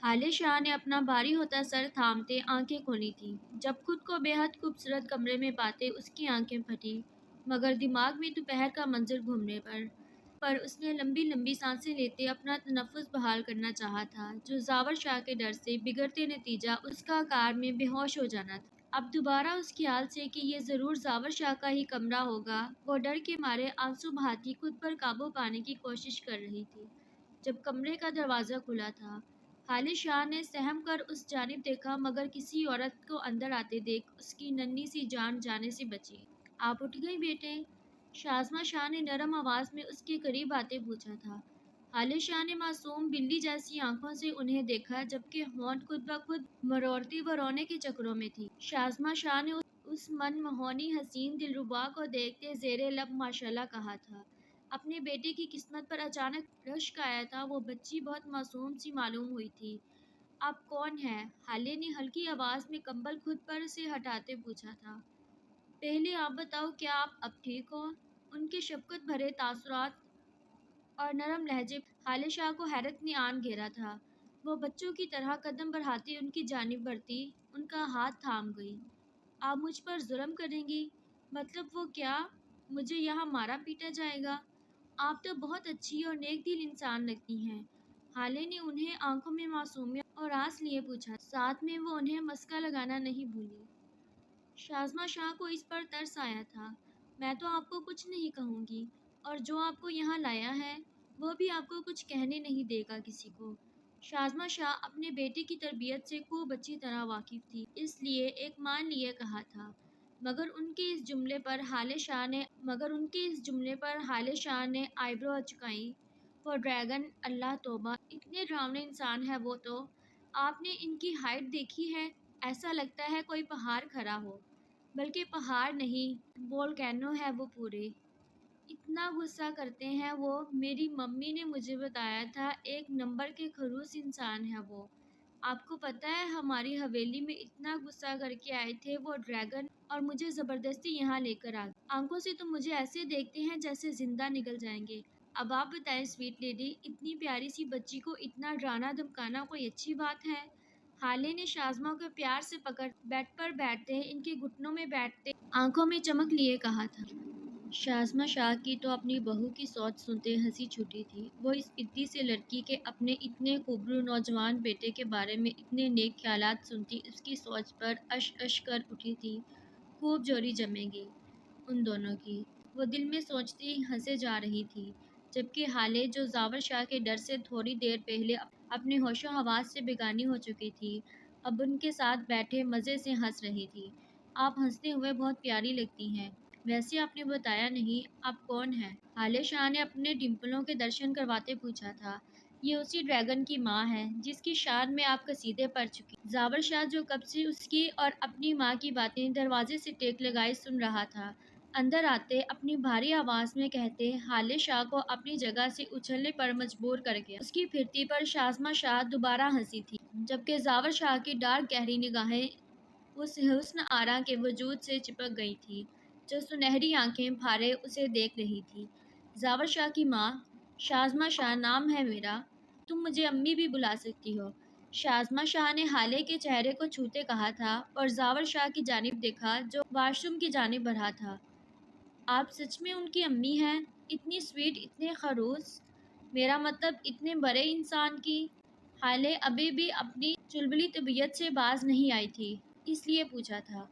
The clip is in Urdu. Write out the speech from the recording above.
حال شاہ نے اپنا بھاری ہوتا سر تھامتے آنکھیں کھولی تھیں۔ جب خود کو بے حد خوبصورت کمرے میں پاتے اس کی آنکھیں پھٹی، مگر دماغ میں دوپہر کا منظر گھومنے پر اس نے لمبی لمبی سانسیں لیتے اپنا تنفس بحال کرنا چاہا تھا، جو زاور شاہ کے ڈر سے بگڑتے نتیجہ اس کا کار میں بے ہوش ہو جانا تھا۔ اب دوبارہ اس خیال سے کہ یہ ضرور زاور شاہ کا ہی کمرہ ہوگا، وہ ڈر کے مارے آنسو بہاتی خود پر قابو پانے کی کوشش کر رہی تھی، جب کمرے کا دروازہ کھلا تھا۔ حال شاہ نے سہم کر اس جانب دیکھا، مگر کسی عورت کو اندر آتے دیکھ اس کی ننھی سی جان جانے سے بچی۔ آپ اٹھ گئی بیٹے؟ شازمہ شاہ نے نرم آواز میں اس کے قریب آتے پوچھا تھا۔ حال شاہ نے معصوم بلی جیسی آنکھوں سے انہیں دیکھا، جبکہ ہونٹ خود بخود مروڑتی وہ رونے کے چکروں میں تھی۔ شازمہ شاہ نے اس من موہنی حسین دلربا کو دیکھتے زیر لب ماشاءاللہ کہا تھا۔ اپنے بیٹے کی قسمت پر اچانک رشک آیا تھا، وہ بچی بہت معصوم سی معلوم ہوئی تھی۔ آپ کون ہیں؟ حالے نے ہلکی آواز میں کمبل خود پر سے ہٹاتے پوچھا تھا۔ پہلے آپ بتاؤ، کیا آپ اب ٹھیک ہو؟ ان کے شفقت بھرے تاثرات اور نرم لہجے حال شاہ کو حیرت نے آن گھیرا تھا۔ وہ بچوں کی طرح قدم بڑھاتی ان کی جانب بڑھتی، ان کا ہاتھ تھام گئی۔ آپ مجھ پر ظلم کریں گی؟ مطلب وہ کیا؟ مجھے یہاں مارا پیٹا جائے گا؟ آپ تو بہت اچھی اور نیک دل انسان لگتی ہیں۔ حالے نے انہیں آنکھوں میں معصومیت اور آس لیے پوچھا، ساتھ میں وہ انہیں مسکا لگانا نہیں بھولی۔ شازمہ شاہ کو اس پر ترس آیا تھا۔ میں تو آپ کو کچھ نہیں کہوں گی، اور جو آپ کو یہاں لایا ہے وہ بھی آپ کو کچھ کہنے نہیں دے گا کسی کو۔ شازمہ شاہ اپنے بیٹے کی تربیت سے خوب اچھی طرح واقف تھی، اس لیے ایک مان لیے کہا تھا، مگر ان کے اس جملے پر حال شاہ نے آئی برو اچکائیں۔ وہ ڈریگن، اللہ توبہ، اتنے ڈراؤنے انسان ہے وہ تو۔ آپ نے ان کی ہائٹ دیکھی ہے؟ ایسا لگتا ہے کوئی پہاڑ کھڑا ہو، بلکہ پہاڑ نہیں، وولکینو ہے وہ پورے۔ اتنا غصہ کرتے ہیں وہ، میری ممی نے مجھے بتایا تھا، ایک نمبر کے خڑوس انسان ہے وہ۔ آپ کو پتہ ہے ہماری حویلی میں اتنا غصہ کر کے آئے تھے وہ ڈریگن، اور مجھے زبردستی یہاں لے کر آ گئے۔ آنکھوں سے تو مجھے ایسے دیکھتے ہیں جیسے زندہ نکل جائیں گے۔ اب آپ بتائیں سویٹ لیڈی، اتنی پیاری سی بچی کو اتنا ڈرانا دھمکانا کوئی اچھی بات ہے؟ حالے نے شازمہ کو پیار سے پکڑ بیڈ پر بیٹھتے، ان کے گھٹنوں میں بیٹھتے آنکھوں میں چمک لیے کہا تھا۔ شازمہ شاہ کی تو اپنی بہو کی سوچ سنتے ہنسی چھوٹی تھی۔ وہ اس پتی سے لڑکی کے اپنے اتنے خوبرو نوجوان بیٹے کے بارے میں اتنے نیک خیالات سنتی اس کی سوچ پر اش اش کر اٹھی تھی۔ خوب جوڑی جمے گی ان دونوں کی، وہ دل میں سوچتی ہنسے جا رہی تھی، جبکہ حالے جو زاور شاہ کے ڈر سے تھوڑی دیر پہلے اپنے ہوش و حواس سے بیگانی ہو چکی تھی، اب ان کے ساتھ بیٹھے مزے سے ہنس رہی تھی۔ آپ ہنستے ہوئے بہت پیاری لگتی ہیں، ویسے آپ نے بتایا نہیں آپ کون ہیں؟ حال شاہ نے اپنے ڈمپلوں کے درشن کرواتے پوچھا تھا۔ یہ اسی ڈریگن کی ماں ہے جس کی شان میں آپ قصیدے پڑھ چکی۔ زاور شاہ جو کب سے اس کی اور اپنی ماں کی باتیں دروازے سے ٹیک لگائے سن رہا تھا، اندر آتے اپنی بھاری آواز میں کہتے حال شاہ کو اپنی جگہ سے اچھلنے پر مجبور کر گیا۔ اس کی پھرتی پر شازمہ شاہ دوبارہ ہنسی تھی، جبکہ زاور شاہ کی ڈارک گہری نگاہیں اس حسن آرا کے وجود سے چپک گئی تھی، جو سنہری آنکھیں پھارے اسے دیکھ رہی تھی۔ زاور شاہ کی ماں، شازمہ شاہ نام ہے میرا، تم مجھے امی بھی بلا سکتی ہو، شازمہ شاہ نے حالے کے چہرے کو چھوتے کہا تھا، اور زاور شاہ کی جانب دیکھا جو واش روم کی جانب بڑھا تھا۔ آپ سچ میں ان کی امی ہیں؟ اتنی سویٹ، اتنے خڑوس، میرا مطلب اتنے بڑے انسان کی؟ حالے ابھی بھی اپنی چلبلی طبیعت سے باز نہیں آئی تھی، اس لیے پوچھا تھا۔